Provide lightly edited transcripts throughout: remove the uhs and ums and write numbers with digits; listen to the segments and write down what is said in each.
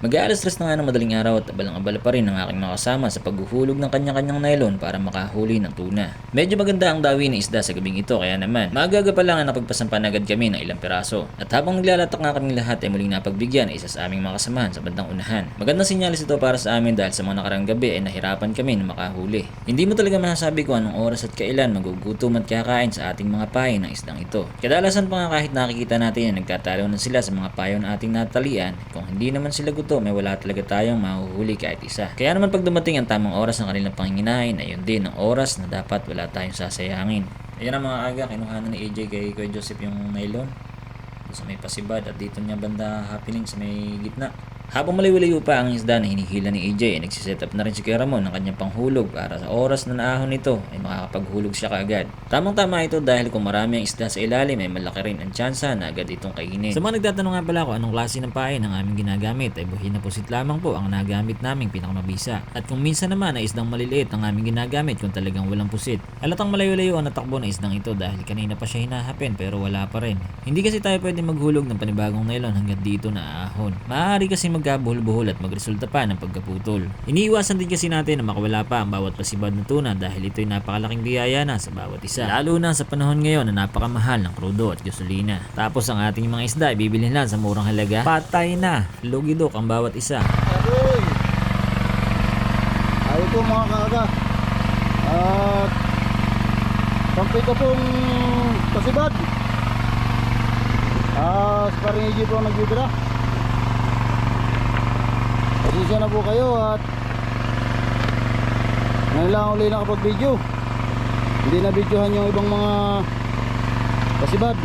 Mag-aalas stress na nga ng madaling araw at abalang-abala pa rin ang aking mga kasama sa paghuhulog ng kanya-kanyang nylon para makahuli ng tuna. Medyo maganda ang dawi ng isda sa gabing ito kaya naman maaga pa lang na napagpasampan agad kami ng ilang piraso. At habang naglalatak nga kaming lahat ay muling napagbigyan ay isa sa aming mga kasamahan sa bandang unahan. Magandang sinyalis ito para sa amin dahil sa mga nakarang gabi ay nahirapan kami na makahuli. Hindi mo talaga masasabi kung anong oras at kailan magugutom at kakain sa ating mga payo ng isdang ito. Kadalasan pa nga kahit nakikita natin na nagtatalo na sila sa mga payo na ating natalian, kung hindi naman sila gutom may wala talaga tayong mahuhuli kahit isa. Kaya naman pag dumating ang tamang oras ng kanilang panginginain, ayun din ang oras na dapat wala tayong sasayangin. Ayan ang mga aga, kinuhanan ni AJ kay Kuya Joseph yung nylon sa may pasibad at dito niya banda happening sa may gitna. Habang malayo-layo pa ang isda na hinihila ni AJ ay nagsiset up na rin si Kuya Ramon ng kanyang panghulog para sa oras na naahon nito ay makakapaghulog siya kaagad. Tamang-tama ito dahil kung marami ang isda sa ilalim ay malaki rin ang tsansa na agad itong kainin. Sa mga nagtatanong nga pala kung anong klase ng pain ang aming ginagamit ay buhin na pusit lamang po ang nagamit naming pinakamabisa. At kung minsan naman ay isdang maliliit ang aming ginagamit kung talagang walang pusit. Halatang malayo-layo ang natakbo na isdang ito dahil kanina pa siya hinahapin pero wala pa rin. Hindi kasi tayo pwede maghulog ng panibagong nylon hanggang dito na aahon. Maaari kasi magkabuhol-buhol at magresulta pa ng pagkaputol. Iniiwasan din kasi natin na makawala pa ang bawat pasibad na tuna dahil ito'y napakalaking biyaya na sa bawat isa. Lalo na sa panahon ngayon na napakamahal ng krudo at gasolina. Tapos ang ating mga isda ibibilhin lang sa murang halaga. Patay na, lugidok ang bawat isa. Aroy! Ayaw po mga kaaga. At kampi ko pong pasibad. Parang hindi po nagbibira. Pasensya na po kayo at ngayon lang ulit nakapag-video. Hindi na videohan yung ibang mga pasibad.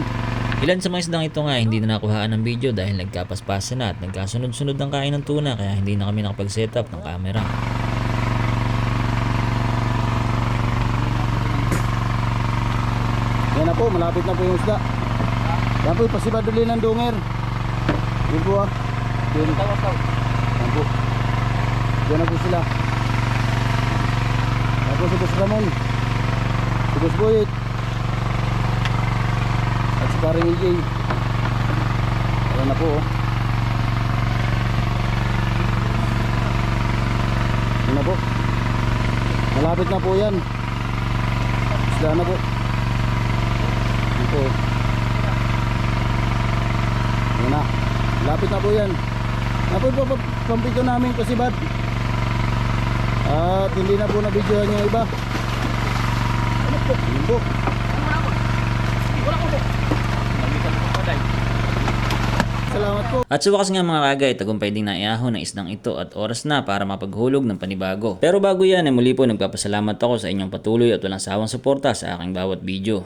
Ilan sa mga isdang ito nga hindi na nakuhaan ng video dahil nagkapaspasan na at nagkasunod-sunod ang kain ng tuna kaya hindi na kami nakapag-set up ng camera. Yan na po, malapit na po yung isda. Yan po yung pasibad ulit ng dunger. Yan po ah. Yan po. Yan na po sila. Yan po si Boss Ramon, si Boss Boyet at si Paring EJ. Yan na po oh. Yan na po. Malapit na po yan. Isda na po. Yan po. Yan na. Malapit na po yan. Yan po po pampito namin pasibad. At hindi na po na-videohan yung iba. Yan po. Salamat po. At sa wakas nga mga kagay, tagumpay ding naiahon ng isdang ito at oras na para mapaghulog ng panibago. Pero bago yan ay muli po nagpapasalamat ako sa inyong patuloy at walang sawang suporta sa aking bawat video.